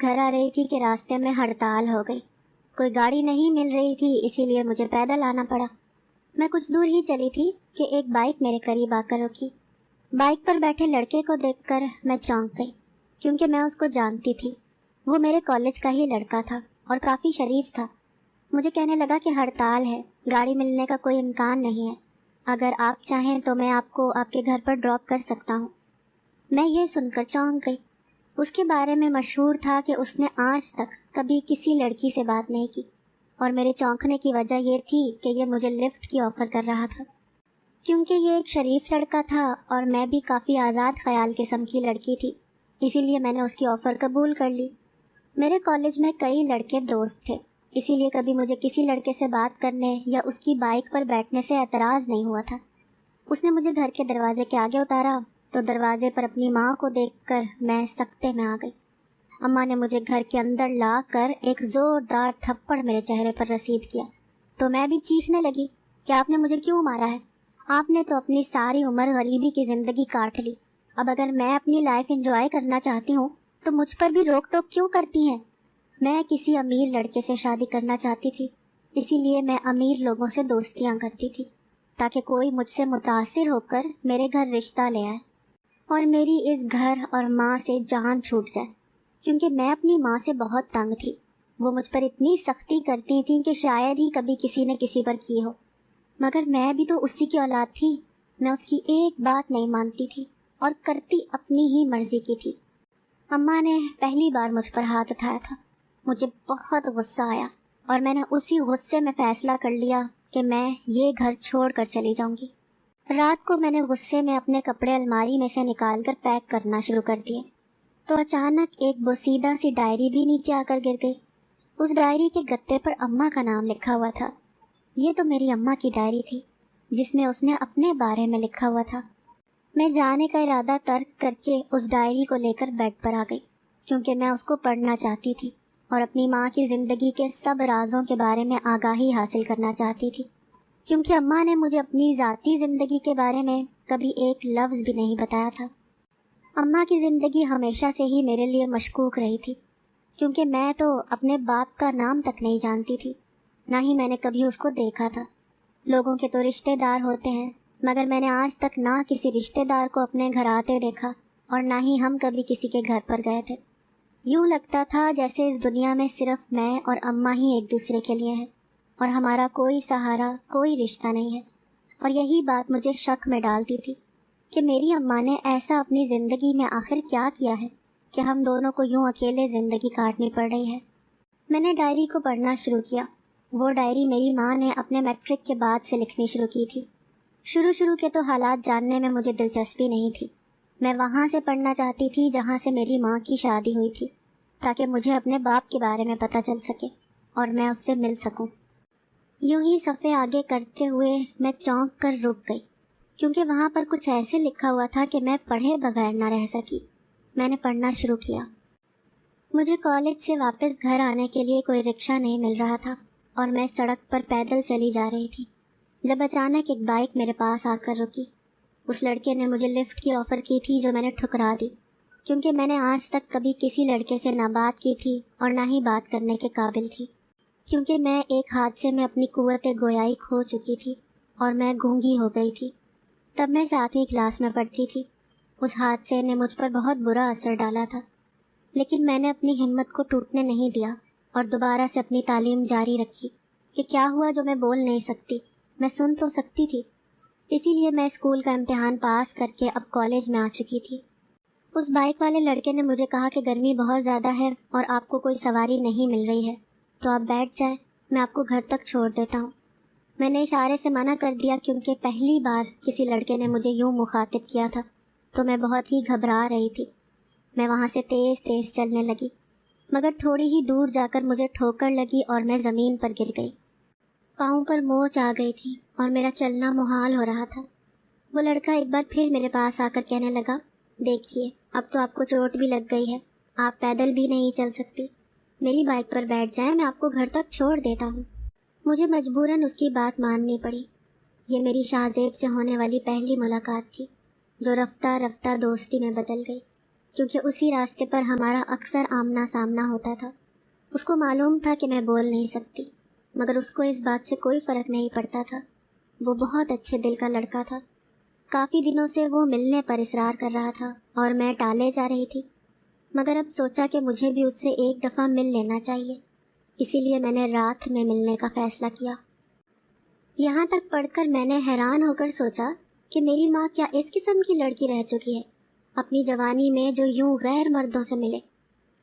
گھر آ رہی تھی کہ راستے میں ہڑتال ہو گئی. کوئی گاڑی نہیں مل رہی تھی، اسی لیے مجھے پیدل آنا پڑا. میں کچھ دور ہی چلی تھی کہ ایک بائک میرے قریب آ کر رکی. بائک پر بیٹھے لڑکے کو دیکھ کر میں چونک گئی، کیونکہ میں اس کو جانتی تھی. وہ میرے کالج کا ہی لڑکا تھا اور کافی شریف تھا. مجھے کہنے لگا کہ ہڑتال ہے، گاڑی ملنے کا کوئی امکان نہیں ہے، اگر آپ چاہیں تو میں آپ کو آپ کے گھر پر ڈراپ کر سکتا ہوں. میں یہ سن کر چونک گئی. اس کے بارے میں مشہور تھا کہ اس نے آج تک کبھی کسی لڑکی سے بات نہیں کی، اور میرے چونکنے کی وجہ یہ تھی کہ یہ مجھے لفٹ کی آفر کر رہا تھا. کیونکہ یہ ایک شریف لڑکا تھا اور میں بھی کافی آزاد خیال قسم کی لڑکی تھی، اسی لیے میں نے اس کی آفر قبول کر لی. میرے کالج میں کئی لڑکے دوست تھے، اسی لیے کبھی مجھے کسی لڑکے سے بات کرنے یا اس کی بائک پر بیٹھنے سے اعتراض نہیں ہوا تھا. اس نے مجھے گھر کے دروازے کے آگے اتارا تو دروازے پر اپنی ماں کو دیکھ کر میں سکتے میں آ گئی. اماں نے مجھے گھر کے اندر لا کر ایک زوردار تھپڑ میرے چہرے پر رسید کیا تو میں بھی چیخنے لگی کہ آپ نے مجھے کیوں مارا ہے؟ آپ نے تو اپنی ساری عمر غریبی کی زندگی کاٹ لی. اب اگر میں اپنی لائف انجوائے کرنا چاہتی ہوں تو مجھ پر بھی روک ٹوک کیوں کرتی ہیں؟ میں کسی امیر لڑکے سے شادی کرنا چاہتی تھی، اسی لیے میں امیر لوگوں سے دوستیاں کرتی تھی تاکہ کوئی مجھ سے متاثر ہو کر میرے گھر رشتہ لے آئے اور میری اس گھر اور ماں سے جان چھوٹ جائے. کیونکہ میں اپنی ماں سے بہت تنگ تھی. وہ مجھ پر اتنی سختی کرتی تھیں کہ شاید ہی کبھی کسی نے کسی پر کی ہو، مگر میں بھی تو اسی کی اولاد تھی. میں اس کی ایک بات نہیں مانتی تھی اور کرتی اپنی ہی مرضی کی تھی. اماں نے پہلی بار مجھ پر ہاتھ اٹھایا تھا. مجھے بہت غصہ آیا اور میں نے اسی غصے میں فیصلہ کر لیا کہ میں یہ گھر چھوڑ کر چلی جاؤں گی. رات کو میں نے غصے میں اپنے کپڑے الماری میں سے نکال کر پیک کرنا شروع کر دیے تو اچانک ایک بوسیدہ سی ڈائری بھی نیچے آ کر گر گئی. اس ڈائری کے گتے پر اماں کا نام لکھا ہوا تھا. یہ تو میری اماں کی ڈائری تھی جس میں اس نے اپنے بارے میں لکھا ہوا تھا. میں جانے کا ارادہ ترک کر کے اس ڈائری کو لے کر بیڈ پر آ گئی، کیونکہ میں اس کو پڑھنا چاہتی تھی اور اپنی ماں کی زندگی کے سب رازوں کے بارے میں آگاہی حاصل کرنا چاہتی تھی. کیونکہ اماں نے مجھے اپنی ذاتی زندگی کے بارے میں کبھی ایک لفظ بھی نہیں بتایا تھا. اماں کی زندگی ہمیشہ سے ہی میرے لیے مشکوک رہی تھی، کیونکہ میں تو اپنے باپ کا نام تک نہیں جانتی تھی، نہ ہی میں نے کبھی اس کو دیکھا تھا. لوگوں کے تو رشتہ دار ہوتے ہیں، مگر میں نے آج تک نہ کسی رشتہ دار کو اپنے گھر آتے دیکھا اور نہ ہی ہم کبھی کسی کے گھر پر گئے تھے. یوں لگتا تھا جیسے اس دنیا میں صرف میں اور اماں ہی ایک دوسرے کے لیے ہیں اور ہمارا کوئی سہارا، کوئی رشتہ نہیں ہے. اور یہی بات مجھے شک میں ڈالتی تھی کہ میری اماں نے ایسا اپنی زندگی میں آخر کیا کیا ہے کہ ہم دونوں کو یوں اکیلے زندگی کاٹنی پڑ رہی ہے. میں نے ڈائری کو پڑھنا شروع کیا. وہ ڈائری میری ماں نے اپنے میٹرک کے بعد سے لکھنی شروع کی تھی. شروع کے تو حالات جاننے میں مجھے دلچسپی نہیں تھی. میں وہاں سے پڑھنا چاہتی تھی جہاں سے میری ماں کی شادی ہوئی تھی، تاکہ مجھے اپنے باپ کے بارے میں پتہ چل سکے اور میں اس سے مل سکوں. یوں ہی صفحے آگے کرتے ہوئے میں چونک کر رک گئی، کیونکہ وہاں پر کچھ ایسے لکھا ہوا تھا کہ میں پڑھے بغیر نہ رہ سکی. میں نے پڑھنا شروع کیا. مجھے کالج سے واپس گھر آنے کے لیے کوئی رکشہ نہیں مل رہا تھا اور میں سڑک پر پیدل چلی جا رہی تھی جب اچانک ایک بائک میرے پاس آ کر رکی. اس لڑکے نے مجھے لفٹ کی آفر کی تھی جو میں نے ٹھکرا دی، کیونکہ میں نے آج تک کبھی کسی لڑکے سے نہ بات کی تھی اور نہ ہی بات کرنے کے قابل تھی، کیونکہ میں ایک حادثے میں اپنی قوت گویائی کھو چکی تھی اور میں گونگی ہو گئی تھی. تب میں 7ویں کلاس میں پڑھتی تھی. اس حادثے نے مجھ پر بہت برا اثر ڈالا تھا، لیکن میں نے اپنی ہمت کو ٹوٹنے نہیں دیا اور دوبارہ سے اپنی تعلیم جاری رکھی. کہ کیا ہوا جو میں بول نہیں سکتی، میں سن تو سکتی تھی. اسی لیے میں اسکول کا امتحان پاس کر کے اب کالج میں آ چکی تھی. اس بائک والے لڑکے نے مجھے کہا کہ گرمی بہت زیادہ ہے اور آپ کو کوئی سواری نہیں مل رہی ہے، تو آپ بیٹھ جائیں، میں آپ کو گھر تک چھوڑ دیتا ہوں. میں نے اشارے سے منع کر دیا، کیونکہ پہلی بار کسی لڑکے نے مجھے یوں مخاطب کیا تھا تو میں بہت ہی گھبرا رہی تھی. میں وہاں سے تیز چلنے لگی، مگر تھوڑی ہی دور جا کر مجھے ٹھوکر لگی اور میں زمین پر گر گئی. پاؤں پر موچ آ گئی تھی اور میرا چلنا محال ہو رہا تھا. وہ لڑکا ایک بار پھر میرے پاس آ کر کہنے لگا، دیکھیے اب تو آپ کو چوٹ بھی لگ گئی ہے، آپ پیدل بھی نہیں چل سکتی، میری بائک پر بیٹھ جائیں، میں آپ کو گھر تک چھوڑ دیتا ہوں. مجھے مجبوراً اس کی بات ماننی پڑی. یہ میری شاہ زیب سے ہونے والی پہلی ملاقات تھی جو رفتہ رفتہ دوستی میں بدل گئی. کیونکہ اسی راستے پر ہمارا اکثر آمنا سامنا ہوتا تھا۔ اس کو معلوم تھا کہ میں بول نہیں سکتی، مگر اس کو اس بات سے کوئی فرق نہیں پڑتا تھا۔ وہ بہت اچھے دل کا لڑکا تھا۔ کافی دنوں سے وہ ملنے پر اصرار کر رہا تھا اور میں ٹالے جا رہی تھی، مگر اب سوچا کہ مجھے بھی اس سے ایک دفعہ مل لینا چاہیے، اسی لیے میں نے رات میں ملنے کا فیصلہ کیا۔ یہاں تک پڑھ کر میں نے حیران ہو کر سوچا کہ میری ماں کیا اس قسم کی لڑکی رہ چکی ہے اپنی جوانی میں جو یوں غیر مردوں سے ملے۔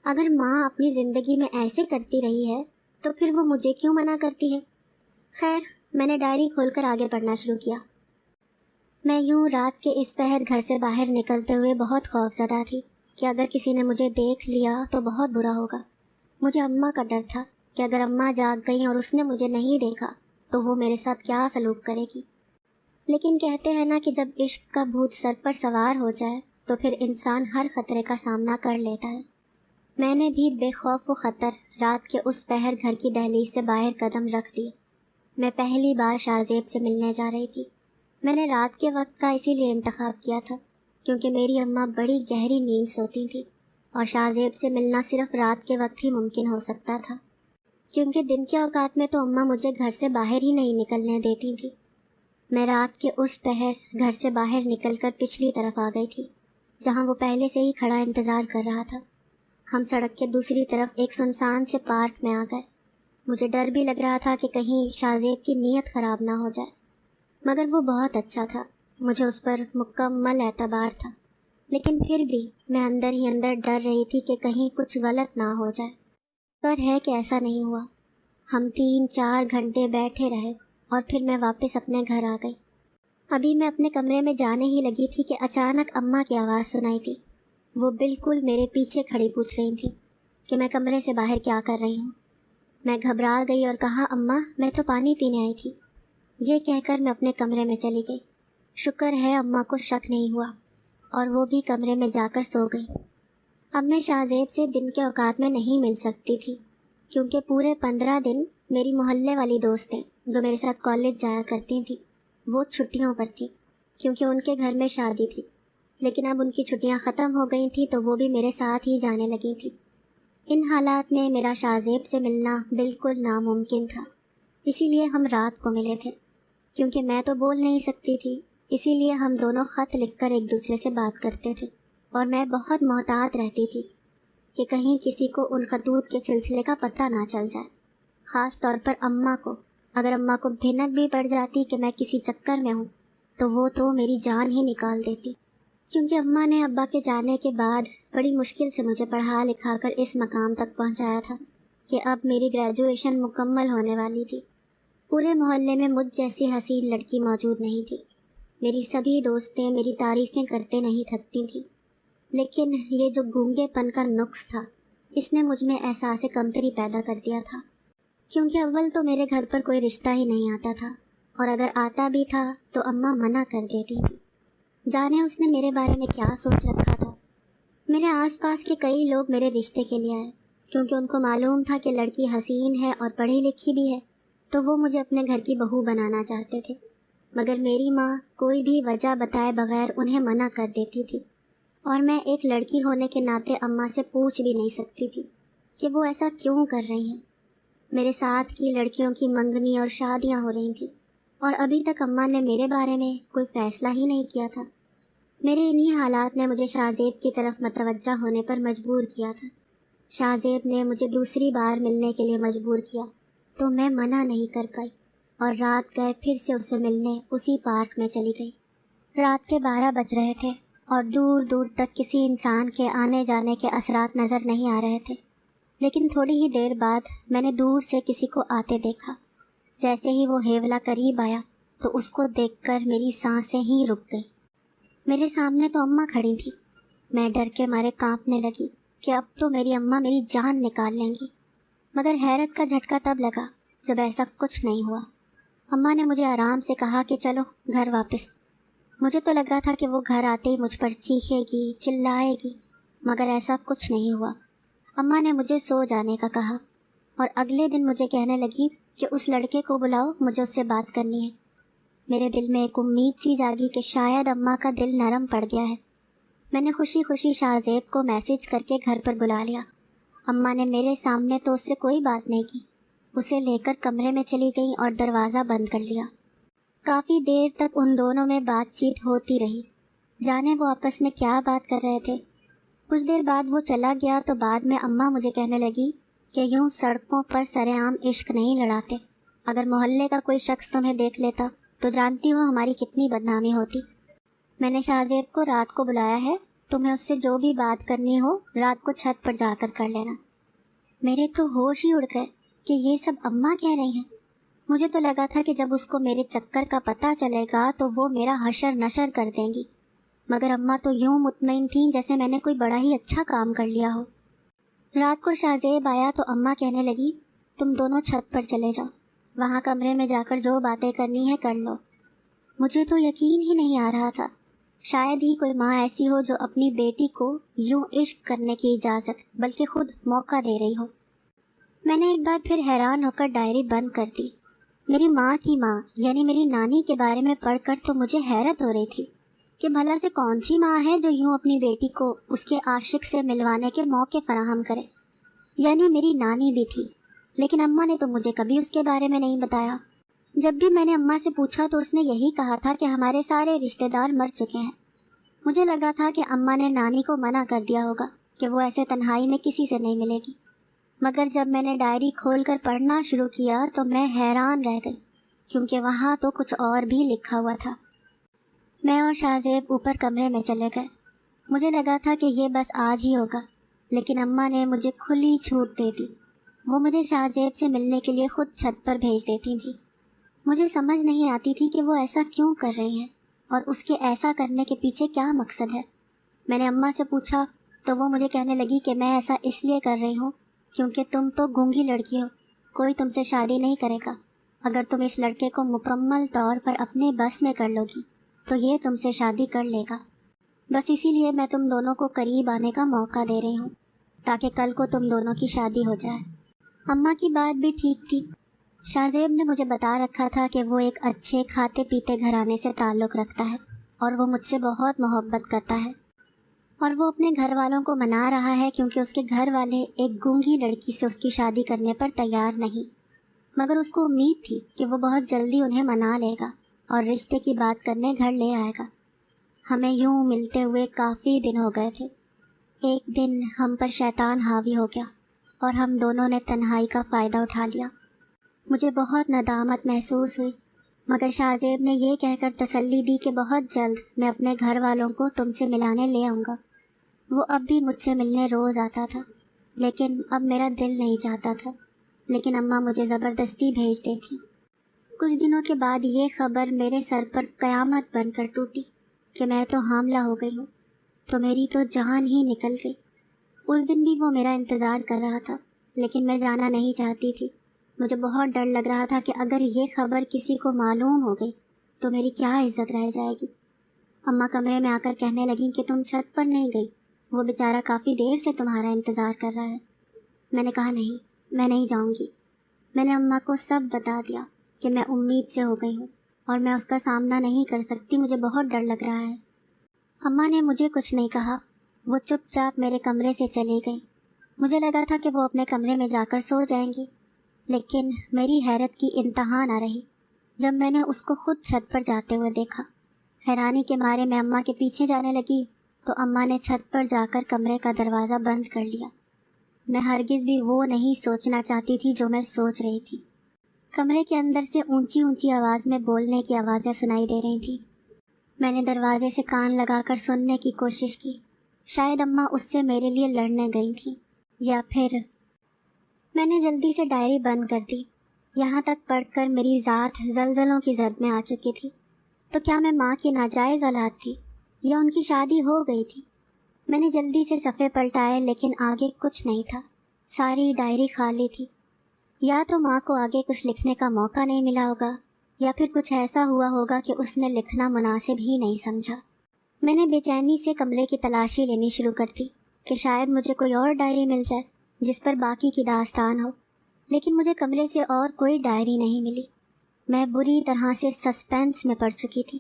اگر ماں اپنی زندگی میں ایسے کرتی رہی ہے تو پھر وہ مجھے کیوں منع کرتی ہے؟ خیر، میں نے ڈائری کھول کر آگے پڑھنا شروع کیا۔ میں یوں رات کے اس پہر گھر سے باہر نکلتے ہوئے بہت خوف زدہ تھی کہ اگر کسی نے مجھے دیکھ لیا تو بہت برا ہوگا۔ مجھے اماں کا ڈر تھا کہ اگر اماں جاگ گئیں اور اس نے مجھے نہیں دیکھا تو وہ میرے ساتھ کیا سلوک کرے گی۔ لیکن کہتے ہیں نا کہ جب عشق کا بھوت سر پر سوار ہو جائے تو پھر انسان ہر خطرے کا سامنا کر لیتا ہے۔ میں نے بھی بے خوف و خطر رات کے اس پہر گھر کی دہلیز سے باہر قدم رکھ دیے۔ میں پہلی بار شاہ زیب سے ملنے جا رہی تھی۔ میں نے رات کے وقت کا اسی لیے انتخاب کیا تھا کیونکہ میری اماں بڑی گہری نیند سوتی تھی اور شاہ زیب سے ملنا صرف رات کے وقت ہی ممکن ہو سکتا تھا، کیونکہ دن کے اوقات میں تو اماں مجھے گھر سے باہر ہی نہیں نکلنے دیتی تھی۔ میں رات کے اس پہر گھر سے باہر نکل کر پچھلی طرف آ گئی تھی جہاں وہ پہلے سے ہی کھڑا انتظار کر رہا تھا۔ ہم سڑک کے دوسری طرف ایک سنسان سے پارک میں آ گئے۔ مجھے ڈر بھی لگ رہا تھا کہ کہیں شاہ زیب کی نیت خراب نہ ہو جائے، مگر وہ بہت اچھا تھا، مجھے اس پر مکمل اعتبار تھا، لیکن پھر بھی میں اندر ہی اندر ڈر رہی تھی کہ کہیں کچھ غلط نہ ہو جائے۔ پر ہے کہ ایسا نہیں ہوا۔ ہم 3-4 گھنٹے بیٹھے رہے اور پھر میں واپس اپنے گھر آ گئی۔ ابھی میں اپنے کمرے میں جانے ہی لگی تھی کہ اچانک اماں کی آواز سنائی تھی۔ وہ بالکل میرے پیچھے کھڑی پوچھ رہی تھی کہ میں کمرے سے باہر کیا کر رہی ہوں۔ میں گھبرا گئی اور کہا، اماں میں تو پانی پینے آئی تھی۔ یہ کہہ کر میں اپنے کمرے میں چلی گئی۔ شکر ہے اماں کو شک نہیں ہوا اور وہ بھی کمرے میں جا کر سو گئی۔ اب میں شاہ زیب سے دن کے اوقات میں نہیں مل سکتی تھی کیونکہ پورے 15 دن میری محلے والی دوستیں جو میرے ساتھ کالج جایا کرتی تھیں وہ چھٹیوں پر تھیں کیونکہ ان کے گھر میں شادی تھی، لیکن اب ان کی چھٹیاں ختم ہو گئی تھیں تو وہ بھی میرے ساتھ ہی جانے لگی تھیں۔ ان حالات میں میرا شاہ زیب سے ملنا بالکل ناممکن تھا، اسی لیے ہم رات کو ملے تھے۔ کیونکہ میں تو بول نہیں سکتی تھی، اسی لیے ہم دونوں خط لکھ کر ایک دوسرے سے بات کرتے تھے اور میں بہت محتاط رہتی تھی کہ کہیں کسی کو ان خطوط کے سلسلے کا پتہ نہ چل جائے، خاص طور پر اماں کو۔ اگر اماں کو بھنک بھی پڑ جاتی کہ میں کسی چکر میں ہوں تو وہ تو میری جان ہی نکال دیتی، کیونکہ اماں نے ابا کے جانے کے بعد بڑی مشکل سے مجھے پڑھا لکھا کر اس مقام تک پہنچایا تھا کہ اب میری گریجویشن مکمل ہونے والی تھی۔ پورے محلے میں مجھ جیسی حسین لڑکی موجود نہیں تھی۔ میری سبھی دوستیں میری تعریفیں کرتے نہیں تھکتی تھیں، لیکن یہ جو گونگے پن کا نقص تھا اس نے مجھ میں احساس کمتری پیدا کر دیا تھا، کیونکہ اول تو میرے گھر پر کوئی رشتہ ہی نہیں آتا تھا اور اگر آتا بھی تھا تو اماں منع کر دیتی تھی۔ جانے اس نے میرے بارے میں کیا سوچ رکھا تھا۔ میرے آس پاس کے کئی لوگ میرے رشتے کے لیے آئے کیونکہ ان کو معلوم تھا کہ لڑکی حسین ہے اور پڑھی لکھی بھی ہے، تو وہ مجھے اپنے گھر کی بہو بنانا چاہتے تھے، مگر میری ماں کوئی بھی وجہ بتائے بغیر انہیں منع کر دیتی تھی، اور میں ایک لڑکی ہونے کے ناطے اماں سے پوچھ بھی نہیں سکتی تھی کہ وہ ایسا کیوں کر رہی ہیں۔ میرے ساتھ کی لڑکیوں کی منگنی اور شادیاں ہو رہی تھیں اور ابھی تک اماں نے میرے بارے میں کوئی فیصلہ ہی نہیں کیا تھا۔ میرے انہی حالات نے مجھے شاہ زیب کی طرف متوجہ ہونے پر مجبور کیا تھا۔ شاہ زیب نے مجھے دوسری بار ملنے کے لیے مجبور کیا تو میں منع نہیں کر پائی اور رات گئے پھر سے اسے ملنے اسی پارک میں چلی گئی۔ رات کے 12 بج رہے تھے اور دور دور تک کسی انسان کے آنے جانے کے اثرات نظر نہیں آ رہے تھے، لیکن تھوڑی ہی دیر بعد میں نے دور سے کسی کو آتے دیکھا۔ جیسے ہی وہ ہیولا قریب آیا تو اس کو دیکھ کر میری سانسیں ہی رک گئی۔ میرے سامنے تو اماں کھڑی تھی۔ میں ڈر کے مارے کانپنے لگی کہ اب تو میری اماں میری جان نکال لیں گی، مگر حیرت کا جھٹکا تب لگا جب ایسا کچھ نہیں ہوا۔ اماں نے مجھے آرام سے کہا کہ چلو گھر واپس۔ مجھے تو لگا تھا کہ وہ گھر آتے ہی مجھ پر چیخے گی، چلائے گی، مگر ایسا کچھ نہیں ہوا۔ اماں نے مجھے سو جانے کا کہا اور اگلے دن مجھے کہنے لگی کہ اس لڑکے کو بلاؤ، مجھے اس سے بات کرنی ہے۔ میرے دل میں ایک امید سی جاگی کہ شاید اماں کا دل نرم پڑ گیا ہے۔ میں نے خوشی خوشی شاہ زیب کو میسج کر کے گھر پر بلا لیا۔ اماں نے میرے سامنے تو اس سے کوئی بات نہیں کی، اسے لے کر کمرے میں چلی گئیں اور دروازہ بند کر لیا۔ کافی دیر تک ان دونوں میں بات چیت ہوتی رہی، جانے وہ آپس میں کیا بات کر رہے تھے۔ کچھ دیر بعد وہ چلا گیا تو بعد میں اماں مجھے کہنے لگی کہ یوں سڑکوں پر سر عام عشق نہیں لڑاتے، اگر محلے کا کوئی شخص تمہیں دیکھ لیتا تو جانتی ہو ہماری کتنی بدنامی ہوتی۔ میں نے شاہ زیب کو رات کو بلایا ہے، تمہیں اس سے جو بھی بات کرنی ہو رات کو چھت پر جا کر لینا۔ میرے تو ہوش ہی اڑ گئے کہ یہ سب اماں کہہ رہی ہیں۔ مجھے تو لگا تھا کہ جب اس کو میرے چکر کا پتہ چلے گا تو وہ میرا حشر نشر کر دیں گی، مگر اماں تو یوں مطمئن تھیں جیسے میں نے کوئی بڑا ہی اچھا کام کر لیا ہو۔ رات کو شاہ زیب آیا تو اماں کہنے لگی تم دونوں چھت پر چلے جاؤ، وہاں کمرے میں جا کر جو باتیں کرنی ہے کر لو۔ مجھے تو یقین ہی نہیں آ رہا تھا، شاید ہی کوئی ماں ایسی ہو جو اپنی بیٹی کو یوں عشق کرنے کی اجازت بلکہ خود موقع دے رہی ہو۔ میں نے ایک بار پھر حیران ہو کر ڈائری بند کر دی۔ میری ماں کی ماں یعنی میری نانی کے بارے میں پڑھ کر تو مجھے حیرت ہو رہی تھی کہ بھلا سے کون سی ماں ہے جو یوں اپنی بیٹی کو اس کے عاشق سے ملوانے کے موقع فراہم کرے۔ یعنی میری نانی بھی تھی، لیکن اماں نے تو مجھے کبھی اس کے بارے میں نہیں بتایا۔ جب بھی میں نے اماں سے پوچھا تو اس نے یہی کہا تھا کہ ہمارے سارے رشتہ دار مر چکے ہیں۔ مجھے لگا تھا کہ اماں نے نانی کو منع کر دیا ہوگا کہ وہ ایسے تنہائی میں کسی سے نہیں ملے گی، مگر جب میں نے ڈائری کھول کر پڑھنا شروع کیا تو میں حیران رہ گئی، کیونکہ وہاں تو کچھ اور بھی لکھا ہوا تھا۔ میں اور شاہ زیب اوپر کمرے میں چلے گئے۔ مجھے لگا تھا کہ یہ بس آج ہی ہوگا، لیکن اماں نے مجھے کھلی چھوٹ دے دی۔ وہ مجھے شاہ زیب سے ملنے کے لیے خود چھت پر بھیج دیتی تھیں۔ مجھے سمجھ نہیں آتی تھی کہ وہ ایسا کیوں کر رہی ہیں اور اس کے ایسا کرنے کے پیچھے کیا مقصد ہے۔ میں نے اماں سے پوچھا تو وہ مجھے کہنے لگی کہ میں ایسا اس لیے کر رہی ہوں کیونکہ تم تو گونگی لڑکی ہو، کوئی تم سے شادی نہیں کرے گا۔ اگر تم اس لڑکے کو مکمل طور پر اپنے بس میں کر لو گی تو یہ تم سے شادی کر لے گا۔ بس اسی لیے میں تم دونوں کو قریب آنے کا موقع دے رہی ہوں تاکہ کل کو تم دونوں کی شادی ہو جائے۔ اماں کی بات بھی ٹھیک تھی۔ شاہ زیب نے مجھے بتا رکھا تھا کہ وہ ایک اچھے کھاتے پیتے گھرانے سے تعلق رکھتا ہے اور وہ مجھ سے بہت محبت کرتا ہے، اور وہ اپنے گھر والوں کو منا رہا ہے کیونکہ اس کے گھر والے ایک گونگی لڑکی سے اس کی شادی کرنے پر تیار نہیں، مگر اس کو امید تھی کہ وہ بہت جلدی انہیں منا لے گا اور رشتے کی بات کرنے گھر لے آئے گا۔ ہمیں یوں ملتے ہوئے کافی دن ہو گئے تھے۔ ایک دن ہم پر شیطان حاوی ہو گیا اور ہم دونوں نے تنہائی کا فائدہ اٹھا لیا۔ مجھے بہت ندامت محسوس ہوئی، مگر شاہ زیب نے یہ کہہ کر تسلی دی کہ بہت جلد میں اپنے گھر والوں کو تم سے ملانے لے آؤں گا۔ وہ اب بھی مجھ سے ملنے روز آتا تھا، لیکن اب میرا دل نہیں چاہتا تھا، لیکن اماں مجھے زبردستی بھیج دیتی۔ کچھ دنوں کے بعد یہ خبر میرے سر پر قیامت بن کر ٹوٹی کہ میں تو حاملہ ہو گئی ہوں، تو میری تو جان ہی نکل گئی۔ اس دن بھی وہ میرا انتظار کر رہا تھا، لیکن میں جانا نہیں چاہتی تھی۔ مجھے بہت ڈر لگ رہا تھا کہ اگر یہ خبر کسی کو معلوم ہو گئی تو میری کیا عزت رہ جائے گی۔ اماں کمرے میں آ کر کہنے لگیں کہ تم چھت پر نہیں گئی، وہ بیچارہ کافی دیر سے تمہارا انتظار کر رہا ہے۔ میں نے کہا نہیں، میں نہیں جاؤں گی۔ میں نے اماں کو سب بتا دیا کہ میں امید سے ہو گئی ہوں اور میں اس کا سامنا نہیں کر سکتی، مجھے بہت ڈر لگ رہا ہے۔ اماں نے مجھے کچھ نہیں کہا، وہ چپ چاپ میرے کمرے سے چلی گئی۔ مجھے لگا تھا کہ وہ اپنے کمرے میں جا کر سو جائیں گی، لیکن میری حیرت کی انتہا نہ رہی جب میں نے اس کو خود چھت پر جاتے ہوئے دیکھا۔ حیرانی کے مارے میں اماں کے پیچھے جانے لگی تو اماں نے چھت پر جا کر کمرے کا دروازہ بند کر لیا۔ میں ہرگز بھی وہ نہیں سوچنا چاہتی تھی جو میں سوچ رہی تھی۔ کمرے کے اندر سے اونچی اونچی آواز میں بولنے کی آوازیں سنائی دے رہی تھیں۔ میں نے دروازے سے کان لگا کر سننے کی کوشش کی، شاید اماں اس سے میرے لیے لڑنے گئی تھیں، یا پھر میں نے جلدی سے ڈائری بند کر دی۔ یہاں تک پڑھ کر میری ذات زلزلوں کی زد میں آ چکی تھی۔ تو کیا میں ماں کی ناجائز اولاد تھی یا ان کی شادی ہو گئی تھی؟ میں نے جلدی سے صفحے پلٹائے لیکن آگے کچھ نہیں تھا، ساری ڈائری خالی تھی۔ یا تو ماں کو آگے کچھ لکھنے کا موقع نہیں ملا ہوگا، یا پھر کچھ ایسا ہوا ہوگا کہ اس نے لکھنا مناسب ہی نہیں سمجھا۔ میں نے بے چینی سے کمرے کی تلاشی لینی شروع کر دی کہ شاید مجھے کوئی اور ڈائری مل جائے جس پر باقی کی داستان ہو، لیکن مجھے کمرے سے اور کوئی ڈائری نہیں ملی۔ میں بری طرح سے سسپینس میں پڑ چکی تھی۔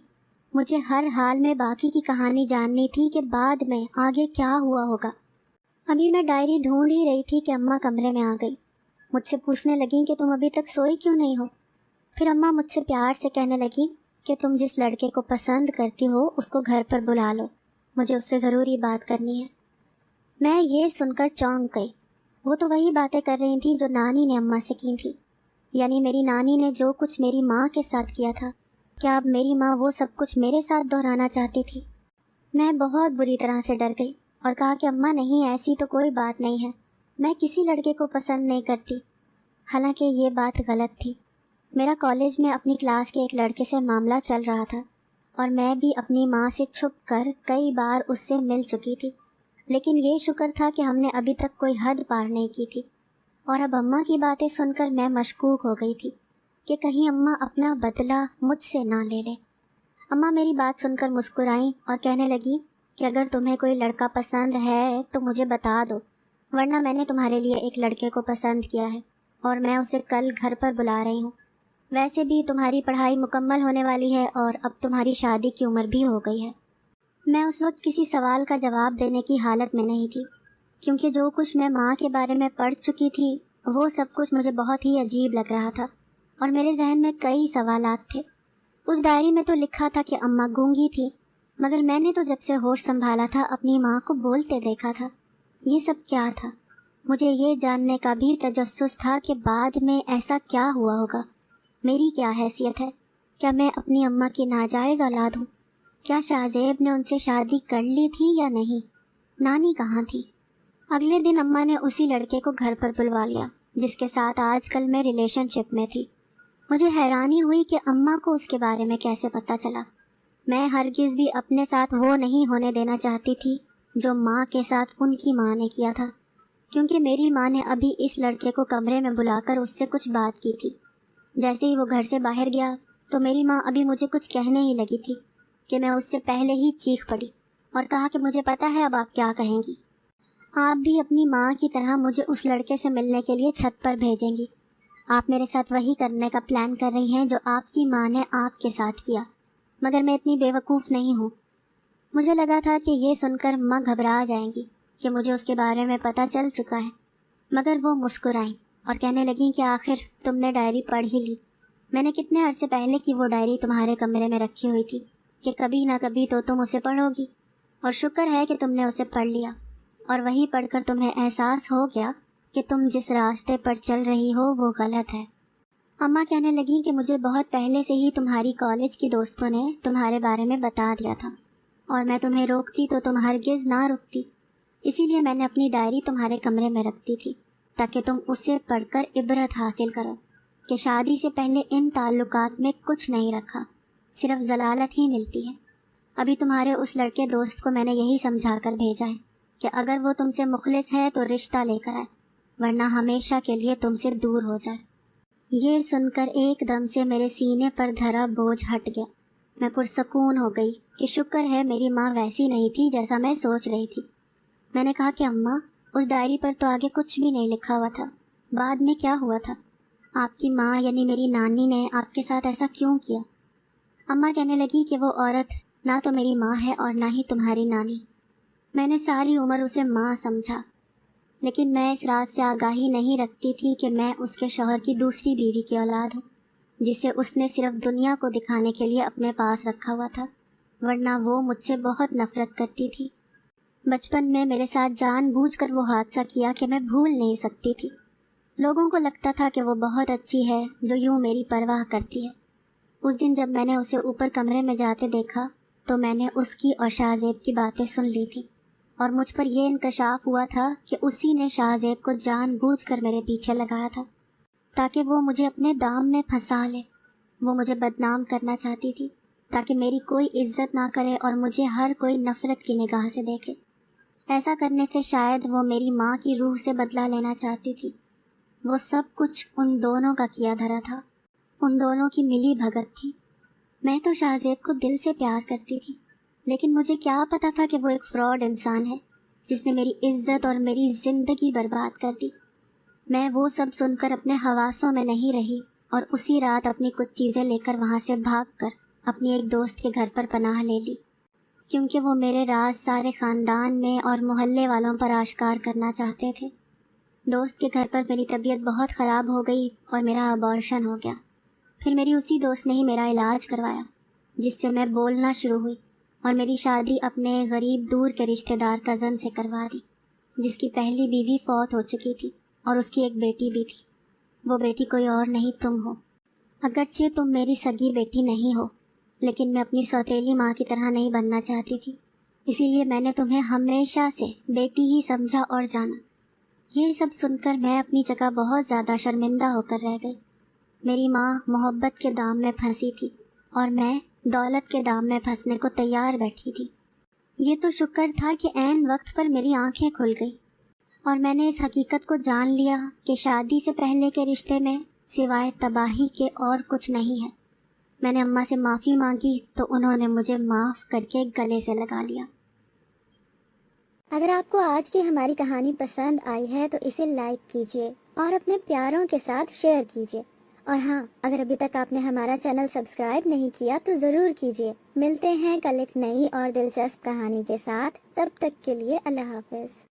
مجھے ہر حال میں باقی کی کہانی جاننی تھی کہ بعد میں آگے کیا ہوا ہوگا۔ ابھی میں ڈائری ڈھونڈ ہی رہی تھی کہ اماں کمرے میں آ گئی۔ مجھ سے پوچھنے لگیں کہ تم ابھی تک سوئی کیوں نہیں ہو؟ پھر اماں مجھ سے پیار سے کہنے لگی کہ تم جس لڑکے کو پسند کرتی ہو اس کو گھر پر بلا لو، مجھے اس سے ضروری بات کرنی ہے۔ میں یہ سن کر چونک گئی۔ وہ تو وہی باتیں کر رہی تھیں جو نانی نے اماں سے کی تھی، یعنی میری نانی نے جو کچھ میری ماں کے ساتھ کیا تھا، کیا اب میری ماں وہ سب کچھ میرے ساتھ دہرانا چاہتی تھی؟ میں بہت بری طرح سے ڈر گئی اور کہا کہ اماں نہیں، ایسی تو کوئی بات نہیں ہے، میں کسی لڑکے کو پسند نہیں کرتی۔ حالانکہ یہ بات غلط تھی۔ میرا کالج میں اپنی کلاس کے ایک لڑکے سے معاملہ چل رہا تھا اور میں بھی اپنی ماں سے چھپ کر کئی بار اس سے مل چکی تھی، لیکن یہ شکر تھا کہ ہم نے ابھی تک کوئی حد پار نہیں کی تھی۔ اور اب اماں کی باتیں سن کر میں مشکوک ہو گئی تھی کہ کہیں اماں اپنا بدلہ مجھ سے نہ لے لے۔ اماں میری بات سن کر مسکرائیں اور کہنے لگی کہ اگر تمہیں کوئی لڑکا پسند ہے تو مجھے بتا دو، ورنہ میں نے تمہارے لیے ایک لڑکے کو پسند کیا ہے اور میں اسے کل گھر پر بلا رہی ہوں۔ ویسے بھی تمہاری پڑھائی مکمل ہونے والی ہے اور اب تمہاری شادی کی عمر بھی ہو گئی ہے۔ میں اس وقت کسی سوال کا جواب دینے کی حالت میں نہیں تھی، کیونکہ جو کچھ میں ماں کے بارے میں پڑھ چکی تھی وہ سب کچھ مجھے بہت ہی عجیب لگ رہا تھا اور میرے ذہن میں کئی سوالات تھے۔ اس ڈائری میں تو لکھا تھا کہ اماں گونگی تھی، مگر میں نے تو جب سے ہوش سنبھالا تھا اپنی ماں کو بولتے دیکھا تھا۔ یہ سب کیا تھا؟ مجھے یہ جاننے کا بھی تجسس تھا کہ بعد میں ایسا کیا ہوا ہوگا۔ میری کیا حیثیت ہے؟ کیا میں اپنی اماں کی ناجائز اولاد ہوں؟ کیا شاہ زیب نے ان سے شادی کر لی تھی یا نہیں؟ نانی کہاں تھی؟ اگلے دن اماں نے اسی لڑکے کو گھر پر بلوا لیا جس کے ساتھ آج کل میں ریلیشن شپ میں تھی۔ مجھے حیرانی ہوئی کہ اماں کو اس کے بارے میں کیسے پتہ چلا۔ میں ہرگز بھی اپنے ساتھ وہ نہیں ہونے دینا چاہتی تھی جو ماں کے ساتھ ان کی ماں نے کیا تھا، کیونکہ میری ماں نے ابھی اس لڑکے کو کمرے میں بلا کر اس سے کچھ بات کی تھی۔ جیسے ہی وہ گھر سے باہر گیا تو میری ماں ابھی مجھے کچھ کہنے ہی لگی تھی کہ میں اس سے پہلے ہی چیخ پڑی اور کہا کہ مجھے پتہ ہے اب آپ کیا کہیں گی، آپ بھی اپنی ماں کی طرح مجھے اس لڑکے سے ملنے کے لیے چھت پر بھیجیں گی۔ آپ میرے ساتھ وہی کرنے کا پلان کر رہی ہیں جو آپ کی ماں نے آپ کے ساتھ کیا، مگر میں اتنی بیوقوف نہیں ہوں۔ مجھے لگا تھا کہ یہ سن کر ماں گھبرا جائیں گی کہ مجھے اس کے بارے میں پتہ چل چکا ہے، مگر وہ مسکرائیں اور کہنے لگیں کہ آخر تم نے ڈائری پڑھ ہی لی۔ میں نے کتنے عرصے پہلے کی وہ ڈائری تمہارے کمرے میں رکھی ہوئی تھی کہ کبھی نہ کبھی تو تم اسے پڑھو گی، اور شکر ہے کہ تم نے اسے پڑھ لیا، اور وہی پڑھ کر تمہیں احساس ہو گیا کہ تم جس راستے پر چل رہی ہو وہ غلط ہے۔ اماں کہنے لگیں کہ مجھے بہت پہلے سے ہی تمہاری کالج کی دوستوں نے تمہارے بارے میں بتا دیا تھا، اور میں تمہیں روکتی تو تم ہرگز نہ رکتی، اسی لیے میں نے اپنی ڈائری تمہارے کمرے میں رکھتی تھی تاکہ تم اسے پڑھ کر عبرت حاصل کرو کہ شادی سے پہلے ان تعلقات میں کچھ نہیں رکھا، صرف ضلالت ہی ملتی ہے۔ ابھی تمہارے اس لڑکے دوست کو میں نے یہی سمجھا کر بھیجا ہے کہ اگر وہ تم سے مخلص ہے تو رشتہ لے کر آئے، ورنہ ہمیشہ کے لیے تم سے دور ہو جائے۔ یہ سن کر ایک دم سے میرے سینے پر دھرا بوجھ ہٹ گیا۔ میں پرسکون ہو گئی کہ شکر ہے میری ماں ویسی نہیں تھی جیسا میں سوچ رہی تھی۔ میں نے کہا کہ اماں، اس ڈائری پر تو آگے کچھ بھی نہیں لکھا ہوا تھا، بعد میں کیا ہوا تھا؟ آپ کی ماں یعنی میری نانی نے آپ کے ساتھ ایسا کیوں کیا؟ اماں کہنے لگی کہ وہ عورت نہ تو میری ماں ہے اور نہ ہی تمہاری نانی۔ میں نے ساری عمر اسے ماں سمجھا، لیکن میں اس رات سے آگاہی نہیں رکھتی تھی کہ میں اس کے شوہر کی دوسری بیوی کی اولاد ہوں، جسے اس نے صرف دنیا کو دکھانے کے لیے اپنے پاس رکھا ہوا تھا، ورنہ وہ مجھ سے بہت نفرت کرتی تھی۔ بچپن میں میرے ساتھ جان بوجھ کر وہ حادثہ کیا کہ میں بھول نہیں سکتی تھی۔ لوگوں کو لگتا تھا کہ وہ بہت اچھی ہے جو یوں میری پرواہ کرتی ہے۔ اس دن جب میں نے اسے اوپر کمرے میں جاتے دیکھا تو میں نے اس کی اور شاہ زیب کی باتیں سن لی تھی، اور مجھ پر یہ انکشاف ہوا تھا کہ اسی نے شاہ زیب کو جان بوجھ کر میرے پیچھے لگایا تھا تاکہ وہ مجھے اپنے دام میں پھنسا لے۔ وہ مجھے بدنام کرنا چاہتی تھی تاکہ میری کوئی عزت نہ کرے اور مجھے ہر کوئی نفرت کی نگاہ سے دیکھے۔ ایسا کرنے سے شاید وہ میری ماں کی روح سے بدلہ لینا چاہتی تھی۔ وہ سب کچھ ان دونوں کا کیا دھرا تھا، ان دونوں کی ملی بھگت تھی۔ میں تو شاہ زیب کو دل سے پیار کرتی تھی، لیکن مجھے کیا پتا تھا کہ وہ ایک فراڈ انسان ہے جس نے میری عزت اور میری زندگی برباد کر دی۔ میں وہ سب سن کر اپنے حواسوں میں نہیں رہی اور اسی رات اپنی کچھ چیزیں لے کر وہاں سے بھاگ کر اپنی ایک دوست کے گھر پر پناہ لے لی، کیونکہ وہ میرے راز سارے خاندان میں اور محلے والوں پر آشکار کرنا چاہتے تھے۔ دوست کے گھر پر میری طبیعت بہت خراب ہو گئی اور میرا ابارشن ہو گیا۔ پھر میری اسی دوست نے ہی میرا علاج کروایا، جس سے میں بولنا شروع ہوئی، اور میری شادی اپنے غریب دور کے رشتہ دار کزن سے کروا دی، جس کی پہلی بیوی فوت ہو چکی تھی اور اس کی ایک بیٹی بھی تھی۔ وہ بیٹی کوئی اور نہیں، تم ہو۔ اگرچہ تم میری سگی بیٹی نہیں ہو، لیکن میں اپنی سوتیلی ماں کی طرح نہیں بننا چاہتی تھی، اسی لیے میں نے تمہیں ہمیشہ سے بیٹی ہی سمجھا اور جانا۔ یہ سب سن کر میں اپنی جگہ بہت زیادہ شرمندہ ہو کر رہ گئی۔ میری ماں محبت کے دام میں پھنسی تھی اور میں دولت کے دام میں پھنسنے کو تیار بیٹھی تھی۔ یہ تو شکر تھا کہ عین وقت پر میری آنکھیں کھل گئی اور میں نے اس حقیقت کو جان لیا کہ شادی سے پہلے کے رشتے میں سوائے تباہی کے اور کچھ نہیں ہے۔ میں نے اماں سے معافی مانگی تو انہوں نے مجھے معاف کر کے گلے سے لگا لیا۔ اگر آپ کو آج کی ہماری کہانی پسند آئی ہے تو اسے لائک کیجیے اور اپنے پیاروں کے ساتھ شیئر کیجیے، اور ہاں، اگر ابھی تک آپ نے ہمارا چینل سبسکرائب نہیں کیا تو ضرور کیجیے۔ ملتے ہیں کل ایک نئی اور دلچسپ کہانی کے ساتھ، تب تک کے لیے اللہ حافظ۔